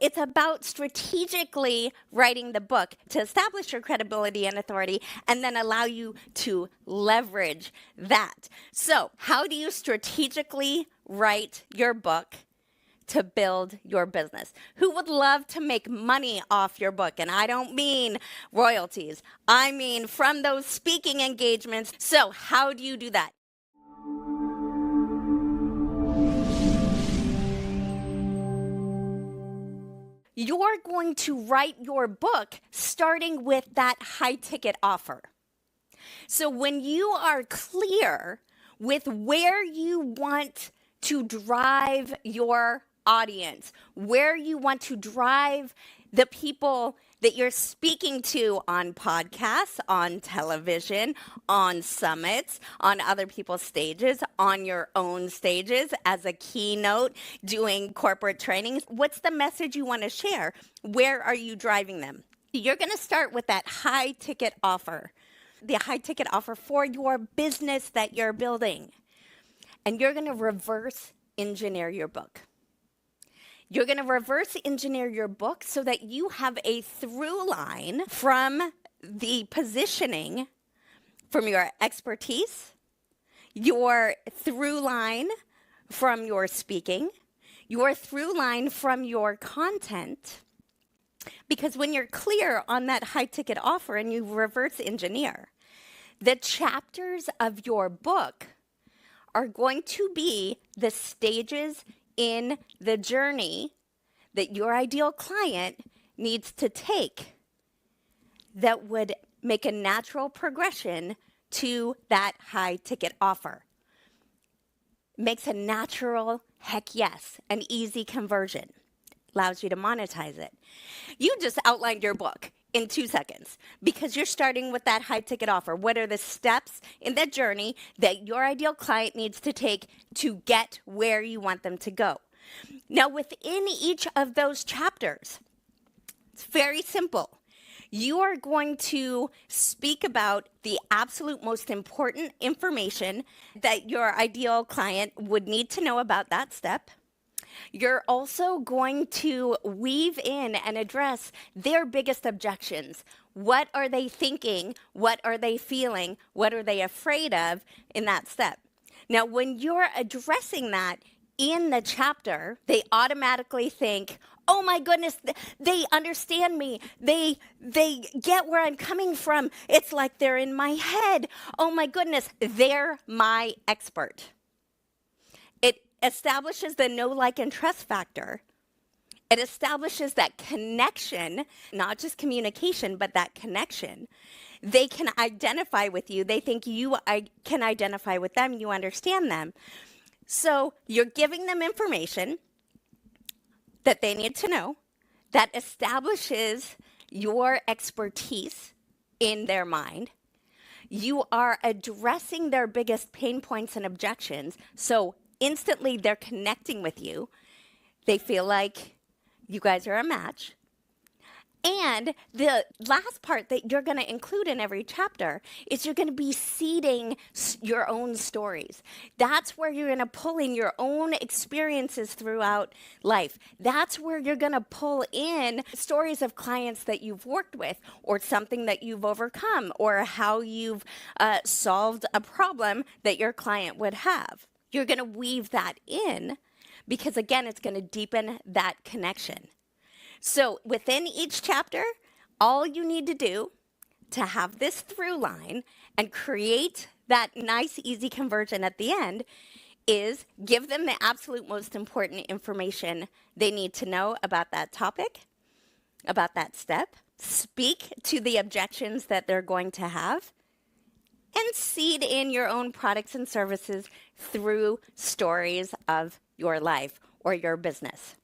It's about strategically writing the book to establish your credibility and authority and then allow you to leverage that. So, how do you strategically write your book to build your business? Who would love to make money off your book? And I don't mean royalties. I mean from those speaking engagements. So, how do you do that? You're going to write your book starting with that high ticket offer. So when you are clear with where you want to drive your audience, where you want to drive the people that you're speaking to on podcasts, on television, on summits, on other people's stages, on your own stages, as a keynote, doing corporate trainings. What's the message you want to share? Where are you driving them? You're going to start with that high ticket offer, the high ticket offer for your business that you're building. And you're going to reverse engineer your book. You're going to reverse engineer your book so that you have a through line from the positioning, from your expertise, your through line from your speaking, your through line from your content. Because when you're clear on that high ticket offer and you reverse engineer, the chapters of your book are going to be the stages in the journey that your ideal client needs to take that would make a natural progression to that high ticket offer. Makes a natural, heck yes, an easy conversion. Allows you to monetize it. You just outlined your book in 2 seconds because you're starting with that high ticket offer. What are the steps in that journey that your ideal client needs to take to get where you want them to go? Now, within each of those chapters, it's very simple. You are going to speak about the absolute most important information that your ideal client would need to know about that step. You're also going to weave in and address their biggest objections. What are they thinking? What are they feeling? What are they afraid of in that step? Now, when you're addressing that in the chapter, they automatically think, oh my goodness, they understand me. They get where I'm coming from. It's like they're in my head. Oh my goodness, they're my expert. It establishes the know, like, and trust factor. It establishes that connection, not just communication, but that connection. They can identify with you. They think you can identify with them. You understand them. So you're giving them information that they need to know that establishes your expertise in their mind. You are addressing their biggest pain points and objections. So instantly they're connecting with you. They feel like you guys are a match. And the last part that you're going to include in every chapter is you're going to be seeding your own stories. That's where you're going to pull in your own experiences throughout life. That's where you're going to pull in stories of clients that you've worked with or something that you've overcome or how you've solved a problem that your client would have. You're going to weave that in because, again, it's going to deepen that connection. So within each chapter, all you need to do to have this through line and create that nice, easy conversion at the end is give them the absolute most important information they need to know about that topic, about that step, speak to the objections that they're going to have, and seed in your own products and services through stories of your life or your business.